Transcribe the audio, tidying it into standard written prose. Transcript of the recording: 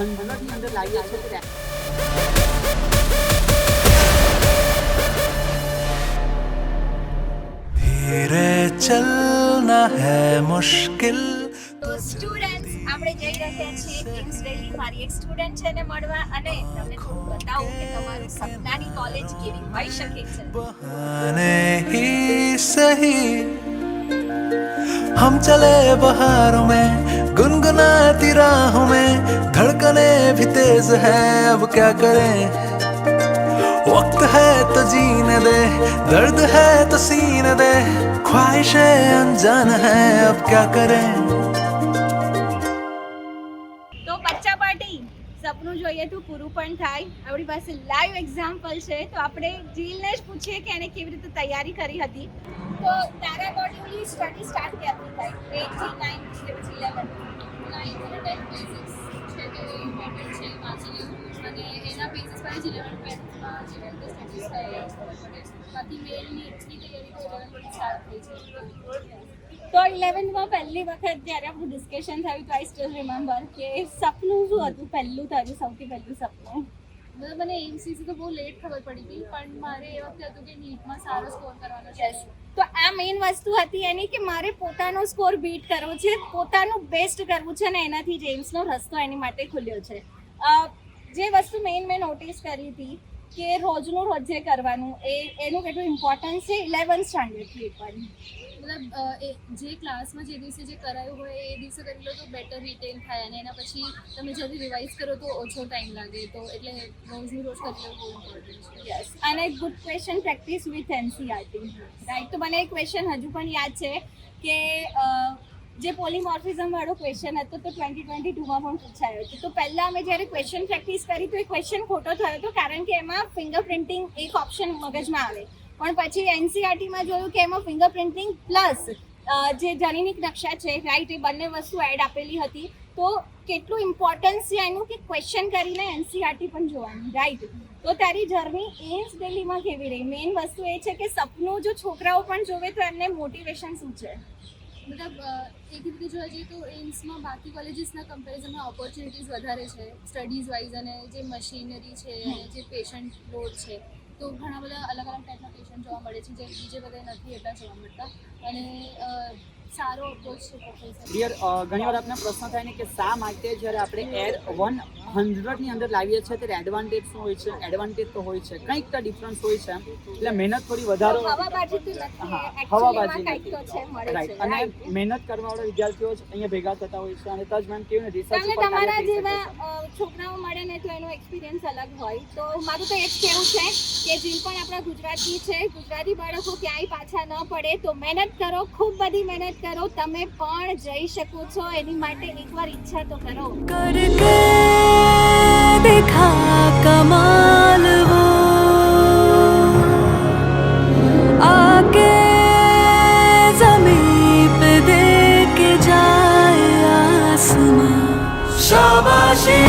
100ની અંદર લાવીએ છીએ. धीरे चलना है मुश्किल. તો સ્ટુડન્ટ્સ, આપણે જઈ રહ્યા છીએ કિંગ્સ ડેલી. મારી એક સ્ટુડન્ટ છે ને મળવા, અને તમને થોડું બતાવું કે તમારું સપનાની કોલેજ કેવી હોઈ શકે છે. बहाने ही सही हम चले बहारों में गुनगुनाती राहों में धड़कने भी तेज है अब क्या करें वक्त है तो जीने दे दर्द है तो सीने दे ख्वाहिशें अनजान है अब क्या करें. તો બચ્ચા પાર્ટી, સપનું જોઈએ તો પૂરું પણ થાય. આપણી પાસે લાઈવ એક્ઝામ્પલ છે, તો આપણે જીલને જ પૂછીએ કે એને કેવી રીતે તૈયારી કરી હતી. તો તારા મોડ્યુલની સ્ટડી સ્ટાર્ટ ક્યાંથી થાય? 8 થી 9 કે પછી 11? 9 to 10 બેઝિક્સ છે તે ઇમ્પોર્ટન્ટ છે વાંચી લેવું, અને એના બેઝિસ પર જ 11th-12thમાં જે રીતે સ્ટડીઝ થાય ખબર પડે. બાકી મેઇન નીટની તૈયારી તો 11th સ્ટાર્ટ થઈ છે. તો 11thમાં પહેલી વખત જ્યારે આપણું ડિસ્કશન થયું તો આઈ સ્ટીલ રિમેમ્બર કે સપનું શું હતું પહેલું, તારું સૌથી પહેલું સપનું? મતલબ મને એમસીસી તો બહુ લેટ ખબર પડી હતી, પણ મારે એ વખતે હતું કે નીટમાં સારો સ્કોર કરવાનો છે. તો આ મેઇન વસ્તુ હતી એની કે મારે પોતાનો સ્કોર બીટ કરવો છે, પોતાનું બેસ્ટ કરવું છે, ને એનાથી જેમ્સનો રસ્તો એની માટે ખુલ્યો છે. જે વસ્તુ મેઇન મેં નોટિસ કરી હતી કે રોજનું રોજે કરવાનું, એનું કેટલું ઇમ્પોર્ટન્સ છે 11th સ્ટાન્ડર્ડથી પણ. મતલબ જે ક્લાસમાં જે દિવસે જે કરાયું હોય એ દિવસે કરી લો તો બેટર રિટેન થાય, અને એના પછી તમે જલ્દી રિવાઇઝ કરો તો ઓછો ટાઈમ લાગે. તો એટલે રોજનું રોજ કરી લેવું બહુ ઇમ્પોર્ટન્ટ છે. યસ, અને good question practice with NCERT, right? તો મને એક ક્વેશ્ચન હજુ પણ યાદ છે કે જે પોલીમોર્ફિઝમ વાળો ક્વેશ્ચન હતો તો 2022માં પણ પૂછાયો હતો. તો પહેલાં અમે જ્યારે ક્વેશ્ચન પ્રેક્ટિસ કરી તો એ ક્વેશ્ચન ખોટો થયો હતો, કારણ કે એમાં ફિંગર પ્રિન્ટિંગ એક ઓપ્શન મગજમાં આવે, પણ પછી એનસીઆરટીમાં જોયું કે એમાં ફિંગર પ્રિન્ટિંગ પ્લસ જે જનીનિક નકશા છે, રાઈટ, એ બંને વસ્તુ એડ આપેલી હતી. તો કેટલું ઇમ્પોર્ટન્સ છે એનું કે ક્વેશ્ચન કરીને એનસીઆરટી પણ જોવાનું, રાઈટ? તો તારી જર્ની એમ્સ દિલ્હીમાં કેવી રહી? મેઇન વસ્તુ એ છે કે સપનું જો છોકરાઓ પણ જોવે તો એમને મોટિવેશન શું છે? મતલબ એક રીતે જોવા જઈએ તો એમ્સમાં બાકી કોલેજીસના કમ્પેરિઝનમાં ઓપોર્ચ્યુનિટીઝ વધારે છે સ્ટડીઝ વાઇઝ, અને જે મશીનરી છે અને જે પેશન્ટ લોડ છે, તો ઘણા બધા અલગ અલગ ટાઈપના પેશન્ટ જોવા મળે છે જે બીજે બધે નથી એટલા જોવા મળતા, અને સારો અપ્રોચ છે પ્રોફેસર. ડિયર, ઘણી વાર આપને પ્રશ્ન થાય ને કે શા માટે જ્યારે આપણે 100ની અંદર લાવીએ છીએ ત્યારે એડવાન્ટેજ શું હોય છે? એડવાન્ટેજ તો હોય છે, કંઈક તો ડિફરન્સ હોય છે, એટલે મહેનત થોડી વધારો. હવાબાજી તો નથી, હવાબાજી કંઈક તો છે, મળે છે, રાઈટ. અને મહેનત કરવાવાળા વિદ્યાર્થીઓ જ અહીંયા ભેગા થતા હોય છે, અને તજ મેમ કેવું ને રિસર્ચ તમને તમારા જેવા છોકરાઓ મળે ને તો એનો એક્સપિરિયન્સ અલગ હોય. તો મારું તો એ જ કહેવું છે કે જે પણ આપણા ગુજરાતી છે, ગુજરાતી બાળકો ક્યાંય પાછા ન પડે, તો મહેનત કરો, ખૂબ બધી મહેનત કરો, તમે પણ જઈ શકો છો. એની માટે એકવાર ઈચ્છા તો કરો. करके देखा कमाल वो आके जमीन पे दे के जाए आसमां शाबाशी.